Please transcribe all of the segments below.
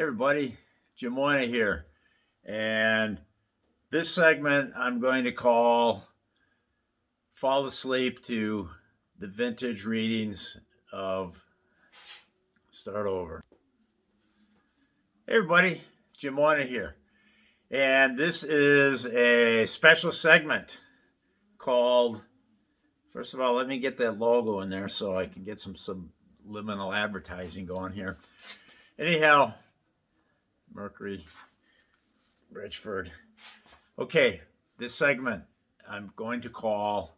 Hey everybody, Jim Moynagh here. And this segment I'm going to call Fall Asleep to the Vintage Readings of Start Over. Hey everybody, Jim Moynagh here. And this is a special segment called, first of all, let me get that logo in there so I can get some subliminal advertising going here. Anyhow, Mercury, Bridgeford. Okay, this segment I'm going to call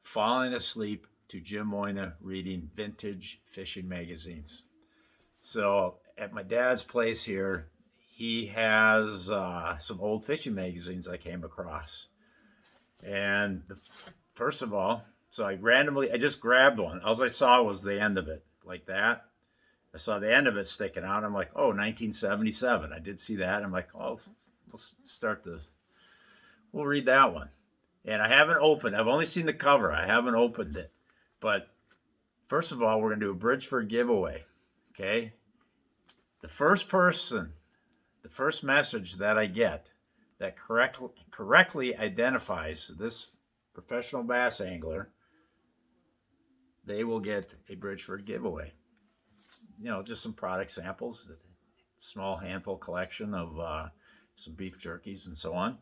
Falling Asleep to Jim Moynagh Reading Vintage Fishing Magazines. So at my dad's place here, he has some old fishing magazines I came across. And first of all, so I just grabbed one. All I saw was the end of it, like that. I saw the end of it sticking out. I'm like, oh, 1977. I did see that. I'm like, oh, we'll read that one. And I haven't opened. I've only seen the cover. I haven't opened it. But first of all, we're going to do a Bridgeford giveaway. Okay? The first message that I get that correctly identifies this professional bass angler, they will get a Bridgeford giveaway. Just some product samples, a small handful collection of some beef jerkies and so on.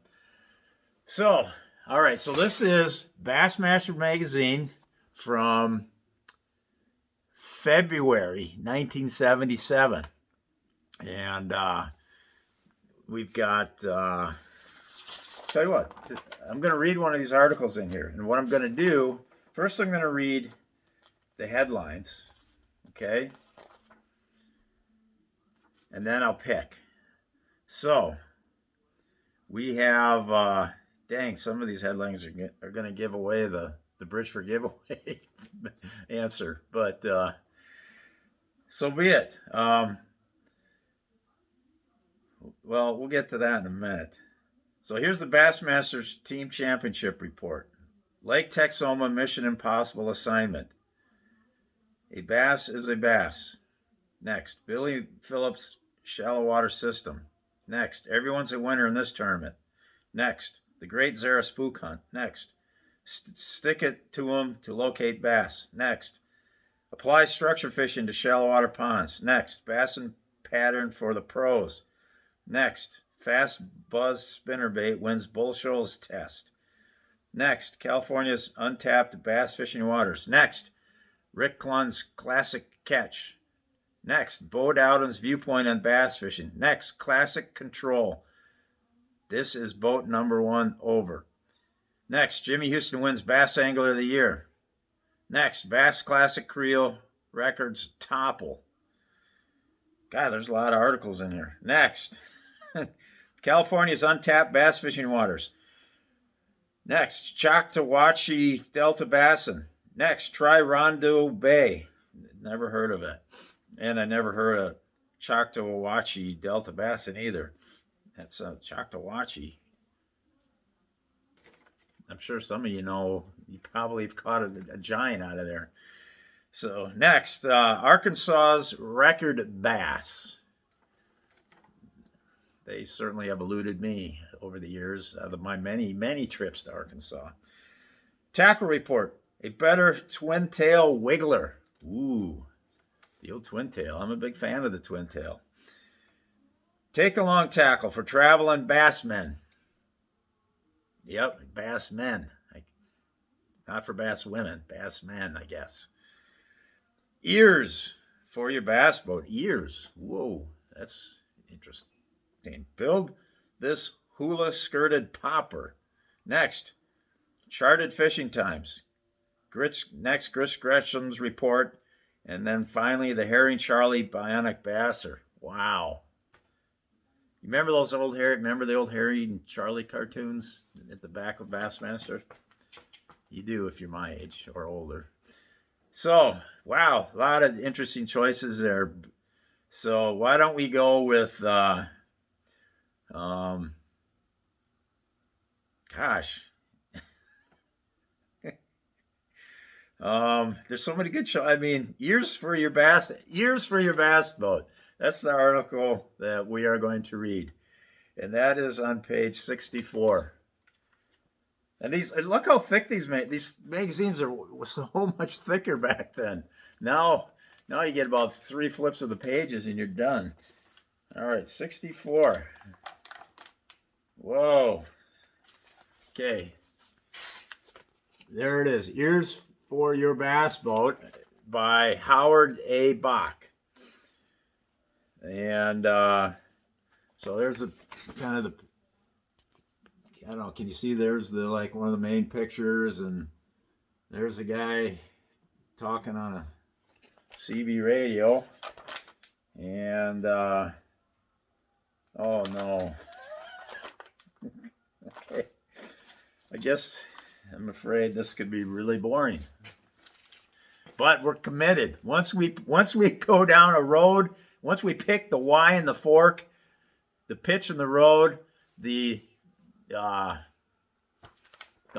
So, all right, so this is Bassmaster Magazine from February 1977. And we've got, tell you what, I'm going to read one of these articles in here. And what I'm going to do, first I'm going to read the headlines, okay? And then I'll pick. So, we have, dang, some of these headlines are going to give away the Bridgeford giveaway answer. But, so be it. Well, we'll get to that in a minute. So here's the Bassmasters Team Championship Report. Lake Texoma Mission Impossible Assignment. A bass is a bass. Next, Billy Phillips Shallow Water System. Next, everyone's a winner in this tournament. Next, the Great Zara Spook Hunt. Next, stick it to them to locate bass. Next, apply structure fishing to shallow water ponds. Next, bass and pattern for the pros. Next, fast buzz spinnerbait wins Bull Shoals test. Next, California's untapped bass fishing waters. Next, Rick Clunn's classic catch. Next, Bo Dowden's viewpoint on bass fishing. Next, classic control. This is boat number 1 over. Next, Jimmy Houston wins Bass Angler of the Year. Next, Bass Classic Creel records topple. God, there's a lot of articles in here. Next, California's untapped bass fishing waters. Next, Choctawhatchee Delta Bassin. Next, try Rondo Bay. Never heard of it. And I never heard of Choctawhatchee Delta Bassin either. That's Choctawhatchee. I'm sure some of you know, you probably have caught a giant out of there. So next, Arkansas's record bass. They certainly have eluded me over the years out of my many, many trips to Arkansas. Tackle report, a better twin tail wiggler. Ooh, the old twin tail. I'm a big fan of the twin tail. Take along tackle for traveling bassmen. Yep, bass men. Not for bass women, bass men, I guess. Ears for your bass boat. Ears. Whoa, that's interesting. Build this hula-skirted popper. Next, charted fishing times. Next, Chris Gresham's report. And then finally, the Herring Charlie Bionic Basser. Wow. You remember those old the old Harry and Charlie cartoons at the back of Bassmaster? You do if you're my age or older. So, wow, a lot of interesting choices there. So why don't we go with, there's so many good shows. I mean, ears for your bass boat. That's the article that we are going to read. And that is on page 64. And look how thick these magazines are so much thicker back then. Now you get about 3 flips of the pages and you're done. All right, 64. Whoa. Okay. There it is. Ears for Your Bass Boat by Howard A. Bach. And so there's a kind of the, I don't know, can you see there's the like one of the main pictures, and there's a guy talking on a CB radio, and oh no. Okay. I'm afraid this could be really boring. But we're committed. Once we go down a road, once we pick the Y and the fork, the pitch and the road, the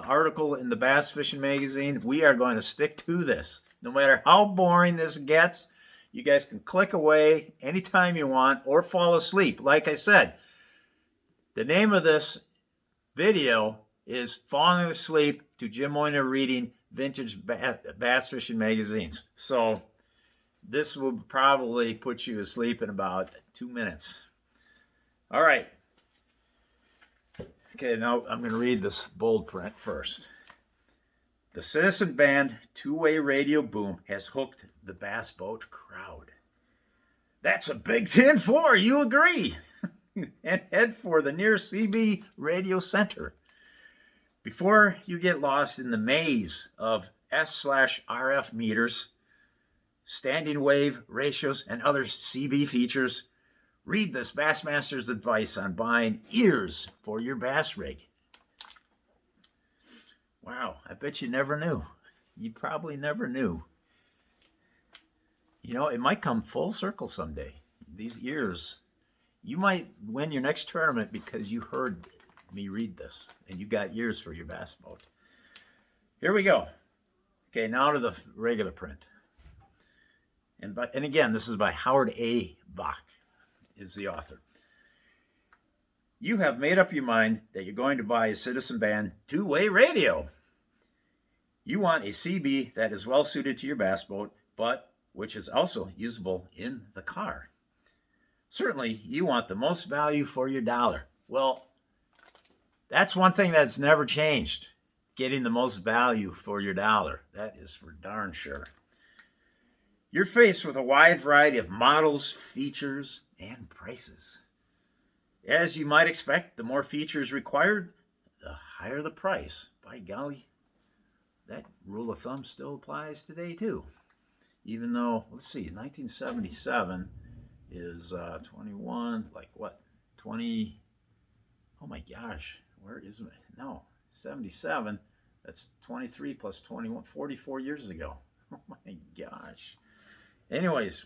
article in the Bass Fishing Magazine, we are going to stick to this. No matter how boring this gets, you guys can click away anytime you want or fall asleep. Like I said, the name of this video is Falling Asleep to Jim Moynagh Reading Vintage Bass Fishing Magazines. So this will probably put you asleep in about 2 minutes. All right. Okay, now I'm going to read this bold print first. The Citizen Band two-way radio boom has hooked the bass boat crowd. That's a big 10-4, you agree? And head for the nearest CB radio center. Before you get lost in the maze of S/RF meters, standing wave ratios, and other CB features, read this Bassmaster's advice on buying ears for your bass rig. Wow, I bet you never knew. You probably never knew. You know, it might come full circle someday. These ears, you might win your next tournament because you heard me read this and you got ears for your bass boat. Here we go. Okay, now to the regular print. And again, this is by Howard A. Bach, is the author. You have made up your mind that you're going to buy a Citizen Band two-way radio. You want a CB that is well suited to your bass boat, but which is also usable in the car. Certainly, you want the most value for your dollar. Well, that's one thing that's never changed. Getting the most value for your dollar. That is for darn sure. You're faced with a wide variety of models, features, and prices. As you might expect, the more features required, the higher the price. By golly, that rule of thumb still applies today too. Even though, let's see, 1977 is 21, like what, 20, oh my gosh, where is it? No, 77, that's 23 plus 21, 44 years ago. Oh my gosh. Anyways,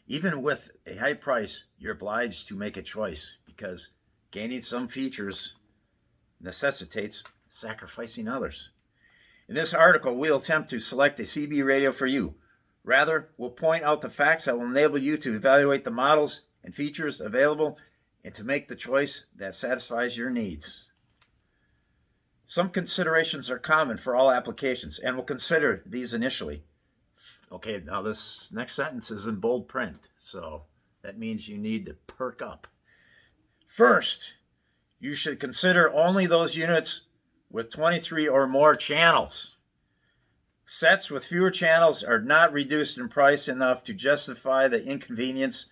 even with a high price, you're obliged to make a choice because gaining some features necessitates sacrificing others. In this article, we'll attempt to select a CB radio for you. Rather, we'll point out the facts that will enable you to evaluate the models and features available and to make the choice that satisfies your needs. Some considerations are common for all applications, and we'll consider these initially. Okay, now this next sentence is in bold print, so that means you need to perk up. First, you should consider only those units with 23 or more channels. Sets with fewer channels are not reduced in price enough to justify the inconvenience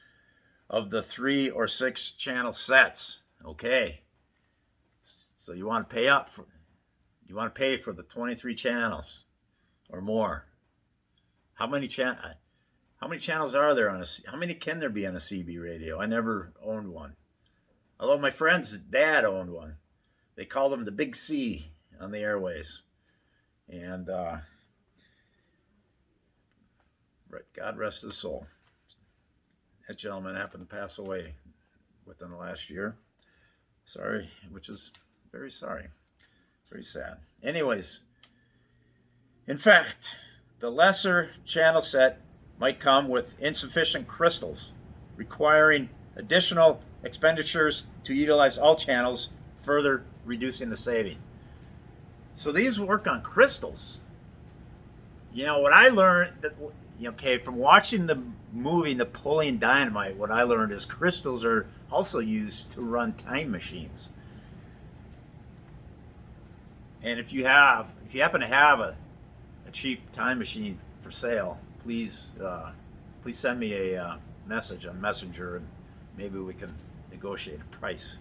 of the 3 or 6 channel sets. Okay, so you want to pay for the 23 channels or more. How many channels are there on how many can there be on a CB radio? I never owned one. Although my friend's dad owned one. They called him the Big C on the airways. And God rest his soul. That gentleman happened to pass away within the last year. Sorry, which is very sorry. Very sad. Anyways, in fact, the lesser channel set might come with insufficient crystals, requiring additional expenditures to utilize all channels, further reducing the saving. So these work on crystals. You know, what I learned, from watching the movie Napoleon Dynamite, what I learned is crystals are also used to run time machines. And if you happen to have a cheap time machine for sale, please send me a message on Messenger, and maybe we can negotiate a price.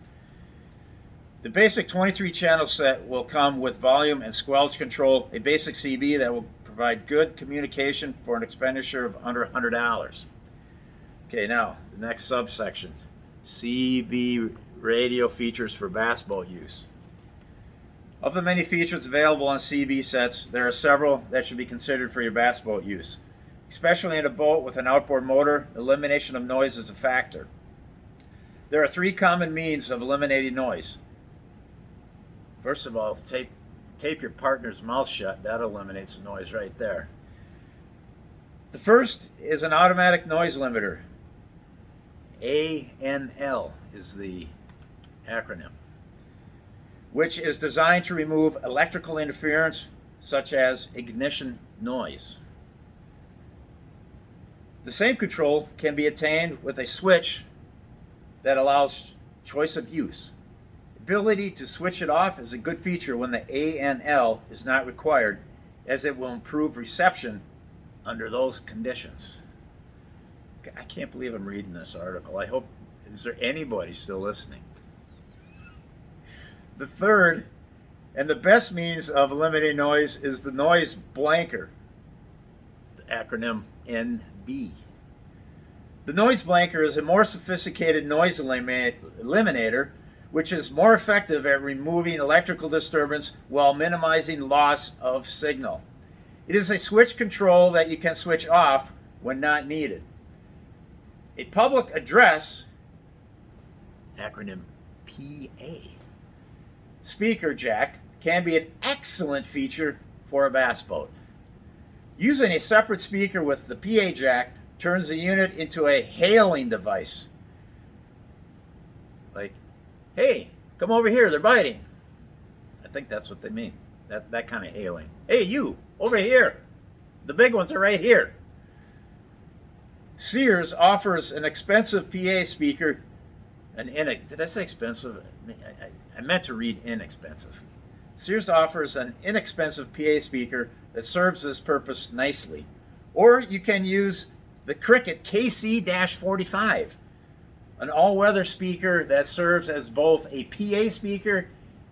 The basic 23-channel set will come with volume and squelch control, a basic CB that will provide good communication for an expenditure of under $100. Okay, now the next subsection, CB radio features for bass boat use. Of the many features available on CB sets, there are several that should be considered for your bass boat use. Especially in a boat with an outboard motor, elimination of noise is a factor. There are 3 common means of eliminating noise. First of all, tape your partner's mouth shut. That eliminates the noise right there. The first is an automatic noise limiter. ANL is the acronym, which is designed to remove electrical interference such as ignition noise. The same control can be attained with a switch that allows choice of use. The ability to switch it off is a good feature when the ANL is not required, as it will improve reception under those conditions. I can't believe I'm reading this article. Is there anybody still listening? The third and the best means of eliminating noise is the noise blanker, the acronym NB. The noise blanker is a more sophisticated noise eliminator, which is more effective at removing electrical disturbance while minimizing loss of signal. It is a switch control that you can switch off when not needed. A public address, acronym PA, speaker jack can be an excellent feature for a bass boat. Using a separate speaker with the PA jack turns the unit into a hailing device. Like, hey, come over here, they're biting. I think that's what they mean. That kind of hailing. Hey, you, over here. The big ones are right here. Sears offers an expensive PA speaker. Did I say expensive? I meant to read inexpensive. Sears offers an inexpensive PA speaker that serves this purpose nicely. Or you can use the Cricket KC-45, an all-weather speaker that serves as both a PA speaker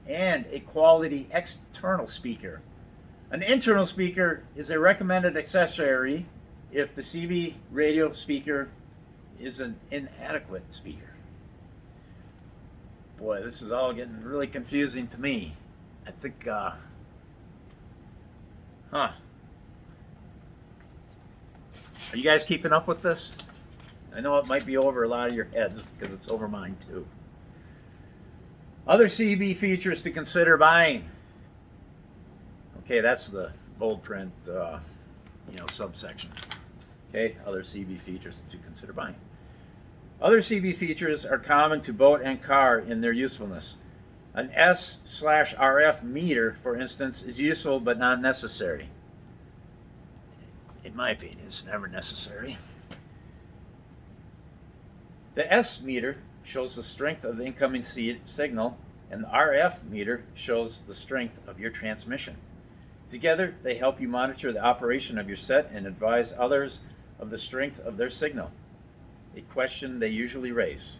and a quality external speaker. An internal speaker is a recommended accessory if the CB radio speaker is an inadequate speaker. Boy, this is all getting really confusing to me. I think, Are you guys keeping up with this? I know it might be over a lot of your heads because it's over mine too. Other CB features to consider buying. Okay, that's the bold print, subsection. Okay, other CB features to consider buying. Other CB features are common to boat and car in their usefulness. An S/RF meter, for instance, is useful but not necessary. In my opinion, it's never necessary. The S meter shows the strength of the incoming signal, and the RF meter shows the strength of your transmission. Together, they help you monitor the operation of your set and advise others of the strength of their signal, a question they usually raise.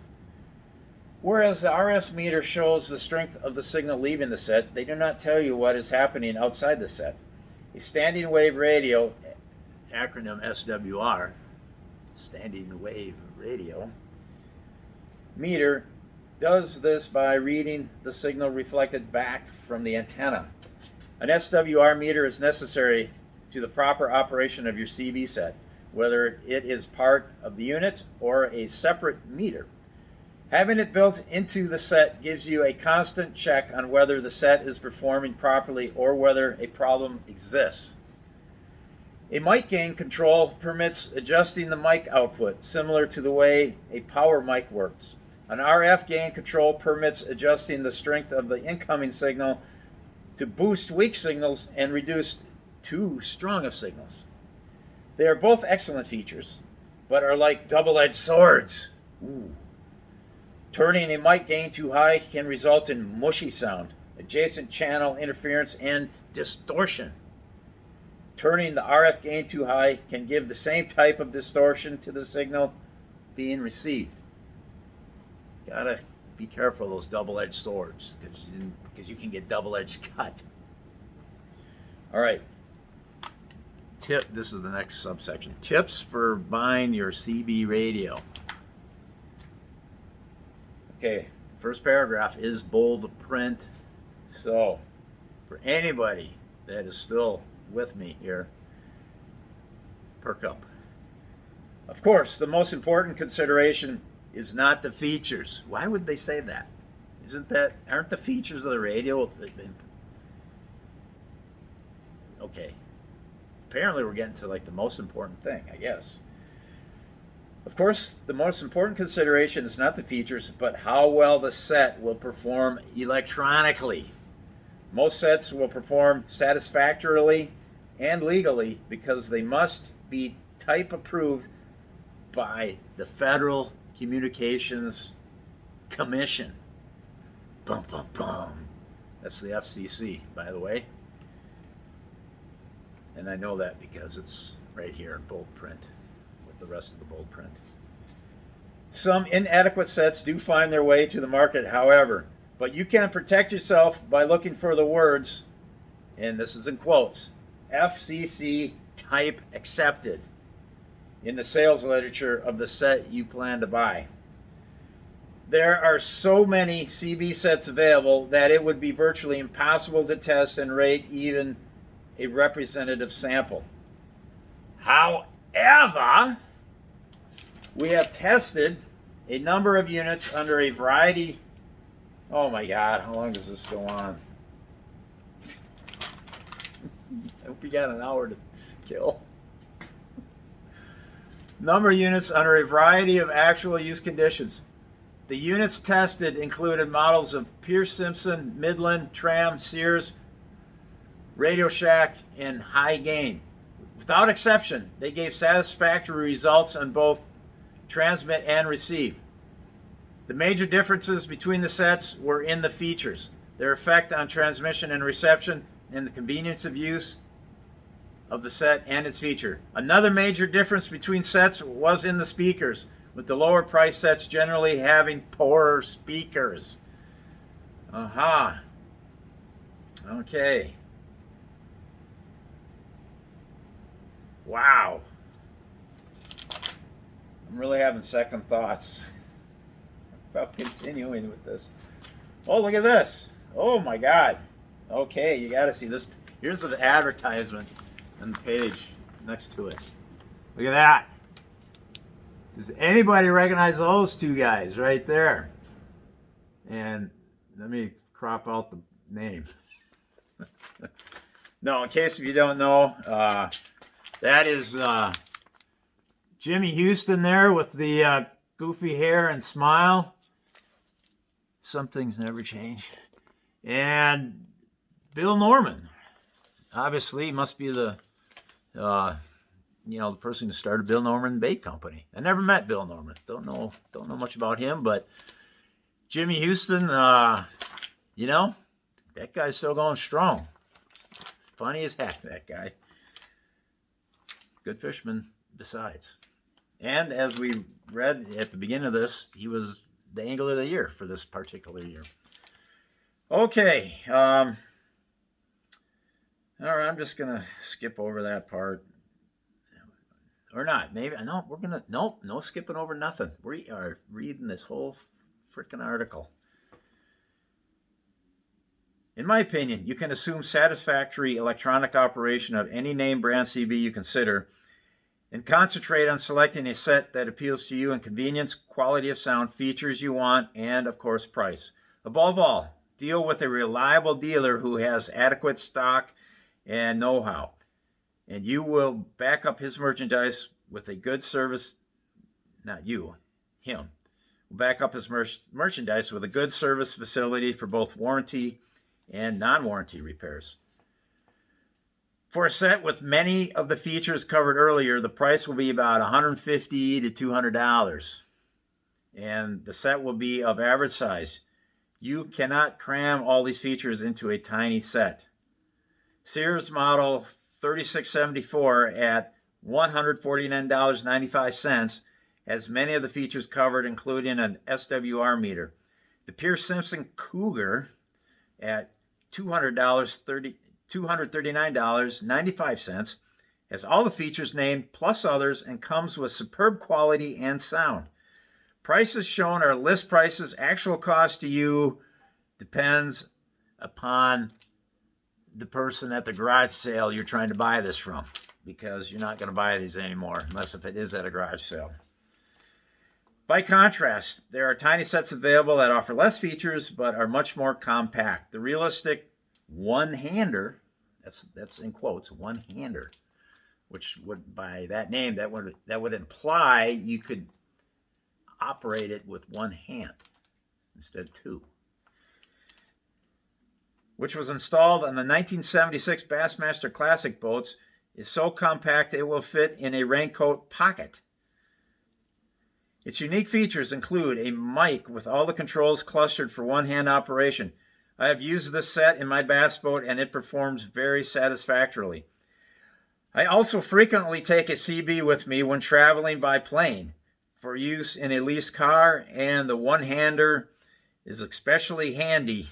Whereas the RF meter shows the strength of the signal leaving the set, they do not tell you what is happening outside the set. A standing wave radio, acronym SWR, standing wave radio, meter does this by reading the signal reflected back from the antenna. An SWR meter is necessary to the proper operation of your CB set, whether it is part of the unit or a separate meter. Having it built into the set gives you a constant check on whether the set is performing properly or whether a problem exists. A mic gain control permits adjusting the mic output, similar to the way a power mic works. An RF gain control permits adjusting the strength of the incoming signal to boost weak signals and reduce too strong of signals. They are both excellent features, but are like double-edged swords. Ooh. Turning a mic gain too high can result in mushy sound, adjacent channel interference, and distortion. Turning the RF gain too high can give the same type of distortion to the signal being received. Gotta be careful of those double-edged swords, because you can get double-edged cut. All right. This is the next subsection. Tips for buying your CB radio. Okay, first paragraph is bold print. So, for anybody that is still with me here, perk up. Of course, the most important consideration is not the features. Why would they say that? Aren't the features of the radio? Okay. Apparently we're getting to like the most important thing, I guess. Of course, the most important consideration is not the features, but how well the set will perform electronically. Most sets will perform satisfactorily and legally because they must be type approved by the Federal Communications Commission. Bum, bum, bum. That's the FCC, by the way. And I know that because it's right here in bold print with the rest of the bold print. Some inadequate sets do find their way to the market, however, but you can protect yourself by looking for the words, and this is in quotes, FCC type accepted in the sales literature of the set you plan to buy. There are so many CB sets available that it would be virtually impossible to test and rate even a representative sample. However, we have tested a number of units under a variety. Oh my God, how long does this go on? I hope you got an hour to kill. Number of units under a variety of actual use conditions. The units tested included models of Pierce Simpson, Midland, Tram, Sears, Radio Shack, and High Gain. Without exception, they gave satisfactory results on both transmit and receive. The major differences between the sets were in the features, their effect on transmission and reception, and the convenience of use of the set and its feature. Another major difference between sets was in the speakers, with the lower price sets generally having poorer speakers. Aha. Okay. Wow. I'm really having second thoughts about continuing with this. Oh, look at this. Oh my God. Okay, you got to see this. Here's the advertisement on the page next to it. Look at that. Does anybody recognize those two guys right there? And let me crop out the name. No, in case if you don't know, that is Jimmy Houston there with the goofy hair and smile. Some things never change. And Bill Norman. Obviously, he must be the the person who started Bill Norman Bait Company. I never met Bill Norman. Don't know much about him, but Jimmy Houston, that guy's still going strong. Funny as heck, that guy. Good fisherman besides. And as we read at the beginning of this, he was the angler of the year for this particular year. Okay. All right, I'm just going to skip over that part. Or not. Maybe. No, we're going to. Nope, no skipping over nothing. We are reading this whole freaking article. In my opinion, you can assume satisfactory electronic operation of any name brand CB you consider and concentrate on selecting a set that appeals to you in convenience, quality of sound, features you want, and, of course, price. Above all, deal with a reliable dealer who has adequate stock and know-how. and you will back up his merchandise with a good service. Not you, him. Will back up his merchandise with a good service facility for both warranty and non-warranty repairs. For a set with many of the features covered earlier, the price will be about $150 to $200. And the set will be of average size. You cannot cram all these features into a tiny set. Sears model 3674 at $149.95 has many of the features covered, including an SWR meter. The Pierce Simpson Cougar at $239.95 has all the features named plus others and comes with superb quality and sound. Prices shown are list prices. Actual cost to you depends upon the person at the garage sale you're trying to buy this from, because you're not going to buy these anymore unless if it is at a garage sale. By contrast, there are tiny sets available that offer less features but are much more compact. The realistic one-hander, that's in quotes, one-hander, which would, by that name, that would imply you could operate it with one hand instead of two, which was installed on the 1976 Bassmaster Classic boats, is so compact it will fit in a raincoat pocket. Its unique features include a mic with all the controls clustered for one-hand operation. I have used this set in my bass boat and it performs very satisfactorily. I also frequently take a CB with me when traveling by plane for use in a leased car, and the one-hander is especially handy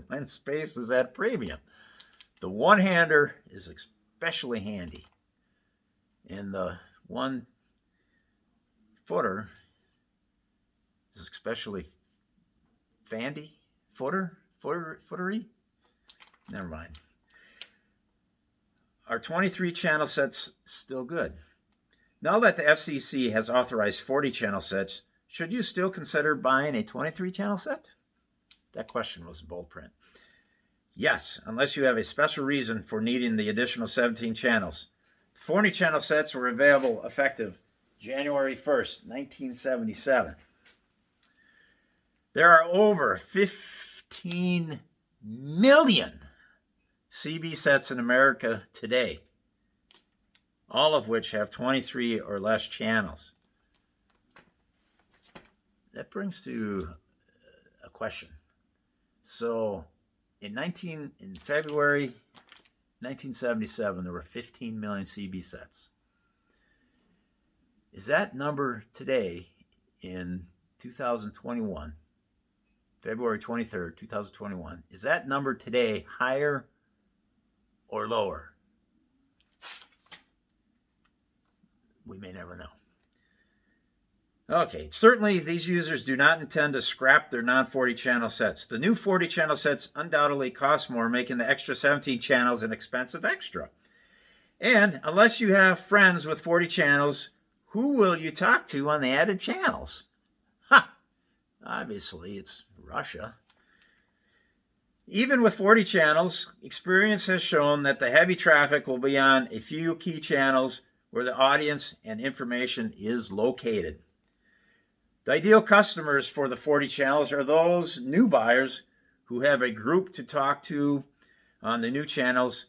when space is at premium. The one-hander is especially handy, and the one-footer is especially footery? Never mind. Are 23 channel sets still good? Now that the FCC has authorized 40 channel sets, should you still consider buying a 23 channel set? That question was in bold print. Yes, unless you have a special reason for needing the additional 17 channels. 40 channel sets were available effective January 1st, 1977. There are over 15 million CB sets in America today, all of which have 23 or less channels. That brings to a question. So in February 1977, there were 15 million CB sets. Is that number today in 2021, February 23rd, 2021, is that number today higher or lower? We may never know. Okay, certainly these users do not intend to scrap their non-40 channel sets. The new 40 channel sets undoubtedly cost more, making the extra 17 channels an expensive extra. And unless you have friends with 40 channels, who will you talk to on the added channels? Ha! Obviously, it's Russia. Even with 40 channels, experience has shown that the heavy traffic will be on a few key channels where the audience and information is located. The ideal customers for the 40 channels are those new buyers who have a group to talk to on the new channels,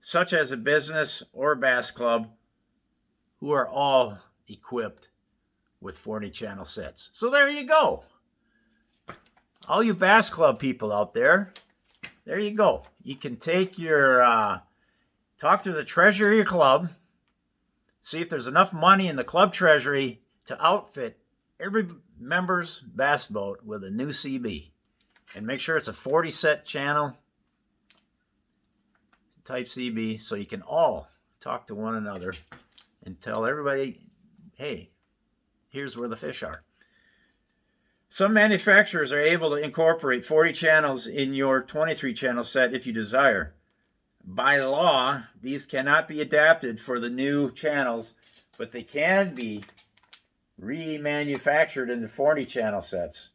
such as a business or a bass club, who are all equipped with 40 channel sets. So there you go. All you bass club people out there, there you go. You can take your, talk to the treasurer of your club, see if there's enough money in the club treasury to outfit every member's bass boat with a new CB. And make sure it's a 40 set channel type CB so you can all talk to one another and tell everybody, hey, here's where the fish are. Some manufacturers are able to incorporate 40 channels in your 23 channel set if you desire. By law, these cannot be adapted for the new channels, but they can be remanufactured into 40 channel sets.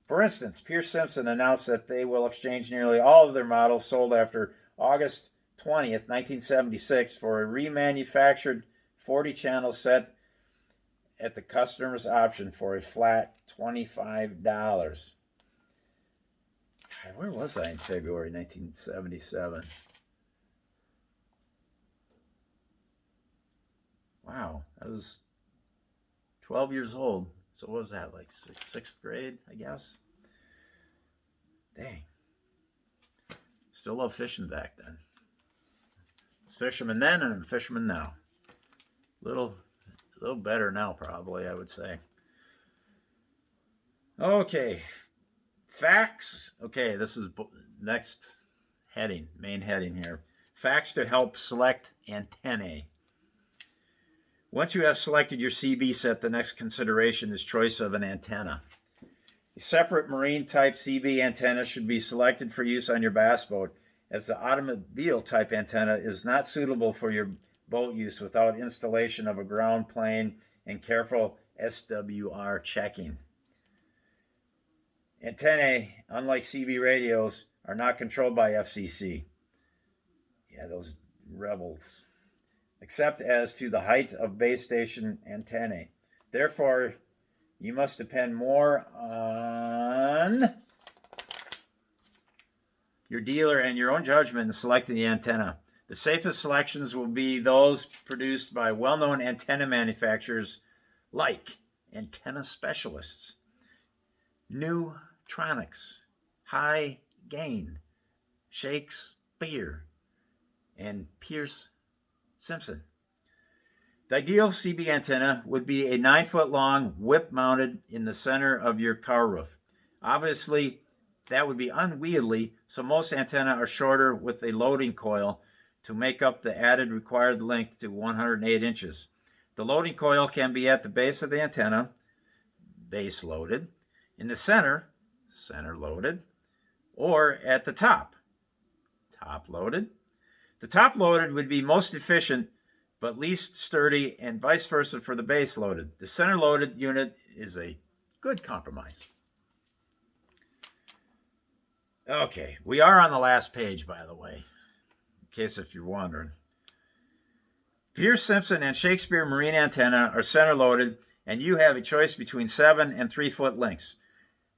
For instance, Pierce Simpson announced that they will exchange nearly all of their models sold after August 20th, 1976 for a remanufactured 40-channel set at the customer's option for a flat $25. Where was I in February 1977? Wow, I was 12 years old. So what was that, like sixth grade, I guess? Dang. Still love fishing back then. It's fisherman then and fisherman now. A little better now, probably, I would say. Okay. Facts. Okay, this is next heading, main heading here. Facts to help select antennae. Once you have selected your CB set, the next consideration is choice of an antenna. A separate marine type CB antenna should be selected for use on your bass boat, as the automobile type antenna is not suitable for your boat use without installation of a ground plane and careful SWR checking. Antennae, unlike CB radios, are not controlled by FCC. Yeah, those rebels. Except as to the height of base station antennae. Therefore, you must depend more on your dealer and your own judgment in selecting the antenna. The safest selections will be those produced by well-known antenna manufacturers like Antenna Specialists, Newtronics, High Gain, Shakespeare, and Pierce Simpson. The ideal CB antenna would be a 9-foot long whip mounted in the center of your car roof. Obviously, that would be unwieldy, so most antennae are shorter with a loading coil to make up the added required length to 108 inches. The loading coil can be at the base of the antenna, base loaded, in the center, center loaded, or at the top, top loaded. The top loaded would be most efficient but least sturdy, and vice versa for the base loaded. The center loaded unit is a good compromise. Okay, we are on the last page, by the way, in case if you're wondering. Pierce Simpson and Shakespeare marine antenna are center loaded, and you have a choice between 7 and 3 foot lengths.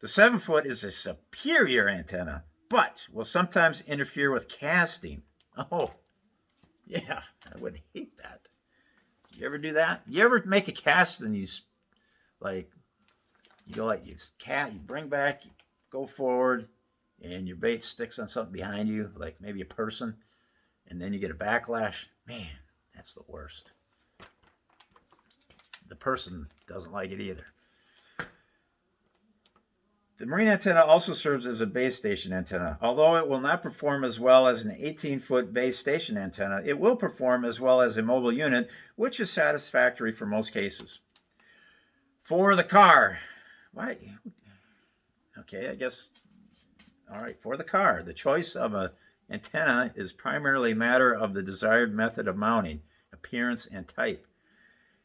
The 7 foot is a superior antenna, but will sometimes interfere with casting. Oh, yeah, I would hate that. You ever do that? You ever make a cast and you bring back, you go forward, and your bait sticks on something behind you, like maybe a person, and then you get a backlash? Man, that's the worst. The person doesn't like it either. The marine antenna also serves as a base station antenna. Although it will not perform as well as an 18-foot base station antenna, it will perform as well as a mobile unit, which is satisfactory for most cases. For the car. Why? Okay, I guess. All right, for the car. The choice of an antenna is primarily a matter of the desired method of mounting, appearance, and type.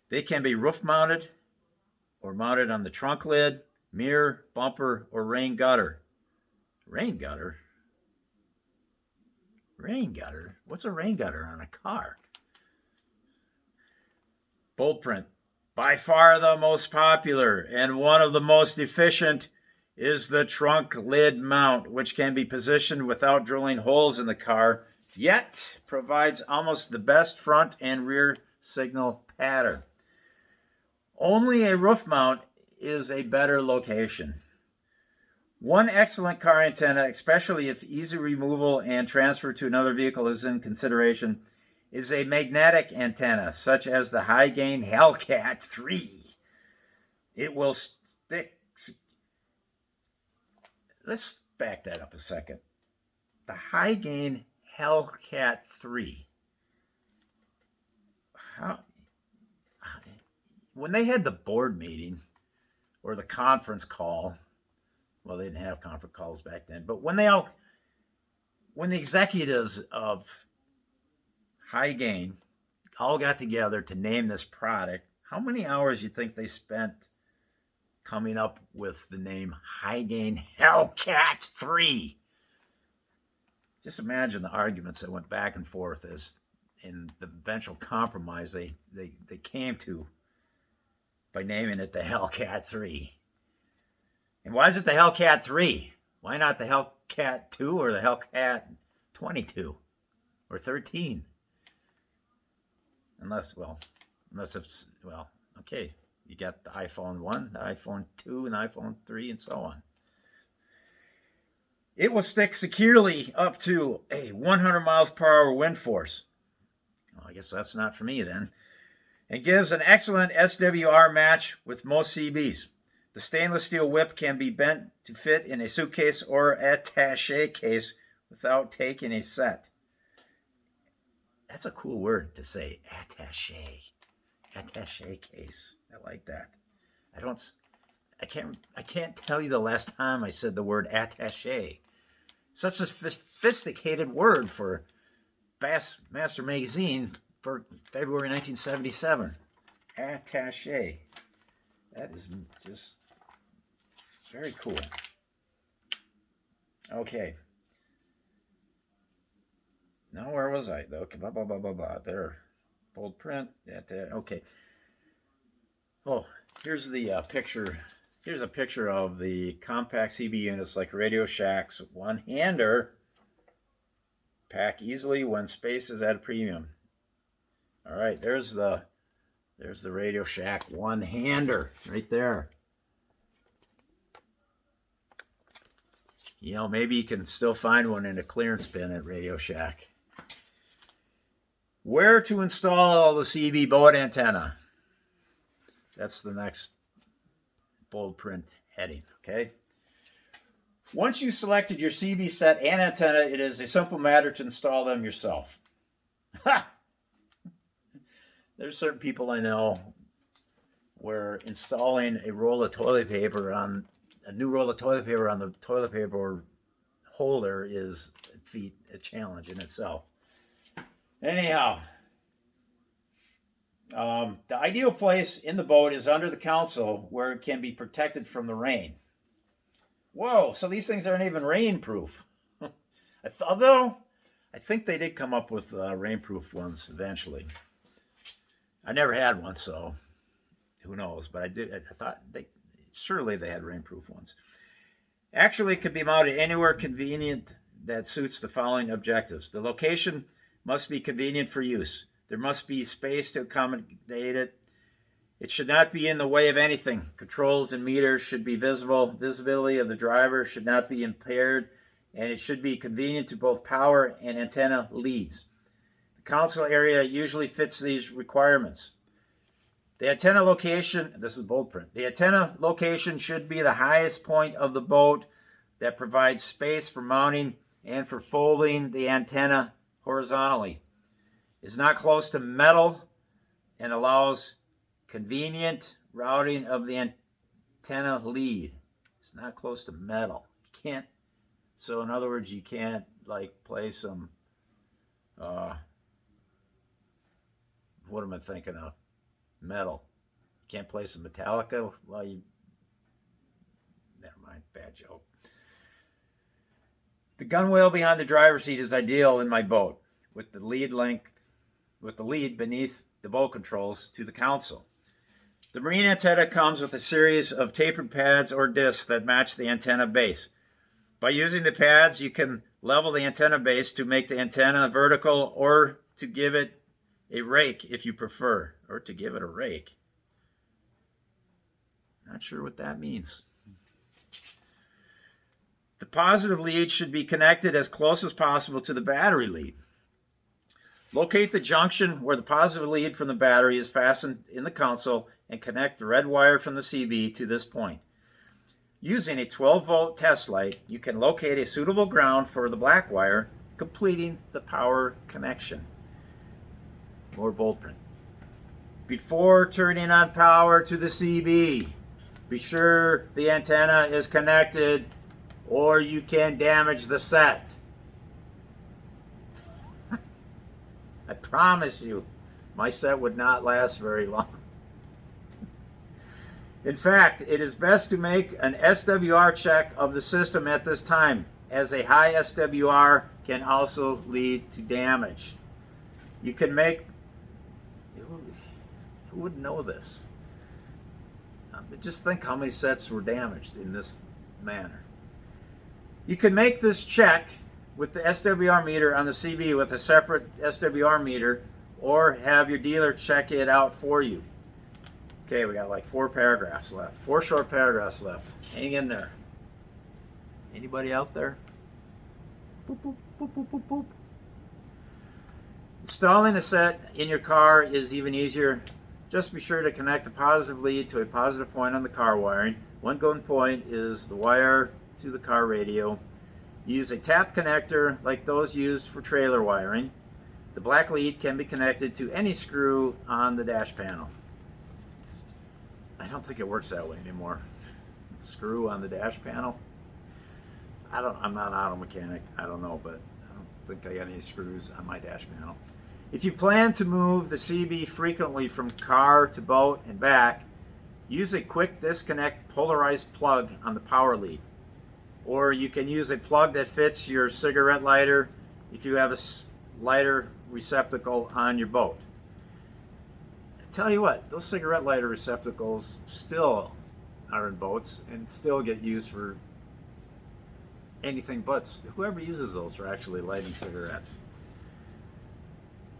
They can be roof-mounted or mounted on the trunk lid, mirror, bumper, or rain gutter. Rain gutter? Rain gutter? What's a rain gutter on a car? Bolt print. By far the most popular and one of the most efficient is the trunk lid mount, which can be positioned without drilling holes in the car, yet provides almost the best front and rear signal pattern. Only a roof mount is a better location. One excellent car antenna, especially if easy removal and transfer to another vehicle is in consideration, is a magnetic antenna, such as the High Gain Hellcat 3. It will stick. Let's back that up a second. The High Gain Hellcat 3. When they had the board meeting, or the conference call, well, they didn't have conference calls back then, but when the executives of High Gain all got together to name this product, how many hours do you think they spent coming up with the name High Gain Hellcat 3? just imagine the arguments that went back and forth as in the eventual compromise they came to by naming it the Hellcat 3. And why is it the Hellcat 3? Why not the Hellcat 2 or the Hellcat 22 or 13? Unless it's, okay, you got the iPhone 1, the iPhone 2, and the iPhone 3, and so on. It will stick securely up to a 100 miles per hour wind force. Well, I guess that's not for me then. And gives an excellent SWR match with most CBs. The stainless steel whip can be bent to fit in a suitcase or attaché case without taking a set. That's a cool word to say, attaché. Attaché case. I like that. I can't tell you the last time I said the word attaché. Such a sophisticated word for Bassmaster Magazine for February 1977. Attaché. That is just very cool. Okay. Now, where was I, though? Blah, blah, blah, blah, blah. There. Bold print. Okay. Oh, here's the picture. Here's a picture of the compact CB units like Radio Shack's one-hander. Pack easily when space is at a premium. All right, there's the Radio Shack one-hander right there. You know, maybe you can still find one in a clearance bin at Radio Shack. Where to install the CB boat antenna? That's the next bold print heading, okay? Once you selected your CB set and antenna, it is a simple matter to install them yourself. Ha! There's certain people I know where installing a new roll of toilet paper on the toilet paper holder is a challenge in itself. Anyhow, the ideal place in the boat is under the console where it can be protected from the rain. Whoa, so these things aren't even rainproof. Although, I think they did come up with rainproof ones eventually. I never had one, so who knows? But I thought surely they had rainproof ones. Actually, it could be mounted anywhere convenient that suits the following objectives. The location must be convenient for use. There must be space to accommodate it. It should not be in the way of anything. Controls and meters should be visible. Visibility of the driver should not be impaired, and it should be convenient to both power and antenna leads. The console area usually fits these requirements. The antenna location, this is bold print, the antenna location should be the highest point of the boat that provides space for mounting and for folding the antenna horizontally. Is not close to metal and allows convenient routing of the antenna lead. It's not close to metal. You can't, so in other words, you can't like play some, what am I thinking of? Metal. You can't play some Metallica while you, never mind, bad joke. The gunwale behind the driver's seat is ideal in my boat with the lead beneath the boat controls to the console. The marine antenna comes with a series of tapered pads or discs that match the antenna base. By using the pads, you can level the antenna base to make the antenna vertical or to give it a rake if you prefer, or to give it a rake. Not sure what that means. The positive lead should be connected as close as possible to the battery lead. Locate the junction where the positive lead from the battery is fastened in the console and connect the red wire from the CB to this point. Using a 12-volt test light, you can locate a suitable ground for the black wire, completing the power connection. More bold print. Before turning on power to the CB, be sure the antenna is connected or you can damage the set. I promise you, my set would not last very long. In fact, it is best to make an SWR check of the system at this time, as a high SWR can also lead to damage. You can make, who would know this? Just think how many sets were damaged in this manner. You can make this check with the SWR meter on the CB with a separate SWR meter, or have your dealer check it out for you. Okay, we got like 4 paragraphs left. 4 short paragraphs left. Hang in there. Anybody out there? Boop, boop, boop, boop, boop, boop. Installing a set in your car is even easier. Just be sure to connect the positive lead to a positive point on the car wiring. One good point is the wire to the car radio. Use a tap connector like those used for trailer wiring. The black lead can be connected to any screw on the dash panel. I don't think it works that way anymore. Screw on the dash panel. I'm not an auto mechanic. I don't know, but I don't think I got any screws on my dash panel. If you plan to move the CB frequently from car to boat and back, use a quick disconnect polarized plug on the power lead. Or you can use a plug that fits your cigarette lighter if you have a lighter receptacle on your boat. I tell you what, those cigarette lighter receptacles still are in boats and still get used for anything but whoever uses those for actually lighting cigarettes.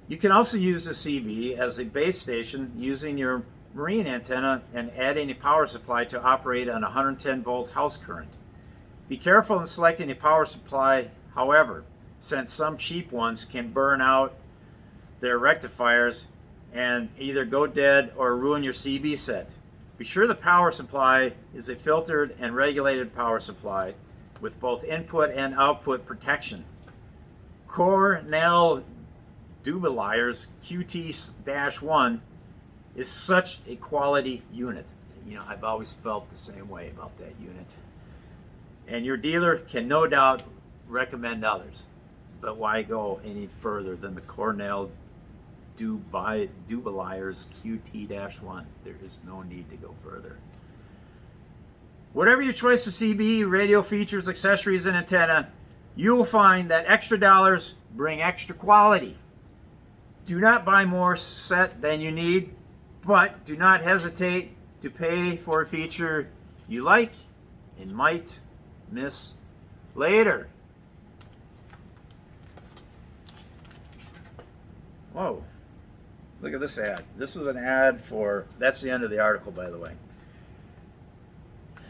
You can also use the CB as a base station using your marine antenna and adding a power supply to operate on 110 volt house current. Be careful in selecting a power supply, however, since some cheap ones can burn out their rectifiers and either go dead or ruin your CB set. Be sure the power supply is a filtered and regulated power supply with both input and output protection. Cornell Dubiliers QT-1 is such a quality unit. You know, I've always felt the same way about that unit. And your dealer can no doubt recommend others. But why go any further than the Cornell Dubiliers QT-1? There is no need to go further. Whatever your choice of CB, radio features, accessories, and antenna, you will find that extra dollars bring extra quality. Do not buy more set than you need, but do not hesitate to pay for a feature you like and might miss later. Whoa, look at this ad. This was an ad for, that's the end of the article, by the way.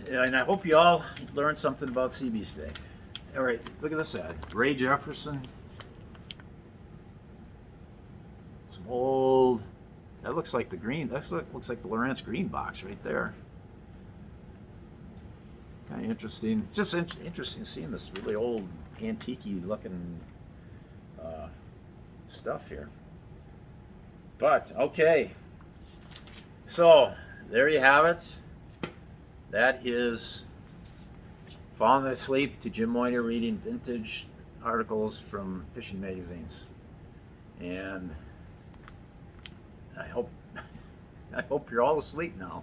And I hope you all learned something about CBs today. All right, look at this ad. Ray Jefferson. Some old, that looks like the green, that looks like the Lowrance green box right there. Kind of interesting. It's just interesting seeing this really old, antique-y looking stuff here. But, okay. So, there you have it. That is falling asleep to Jim Moynagh reading vintage articles from fishing magazines. And I hope you're all asleep now.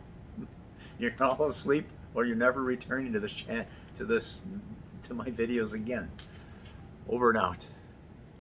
You're all asleep, or you're never returning to my videos again. Over and out.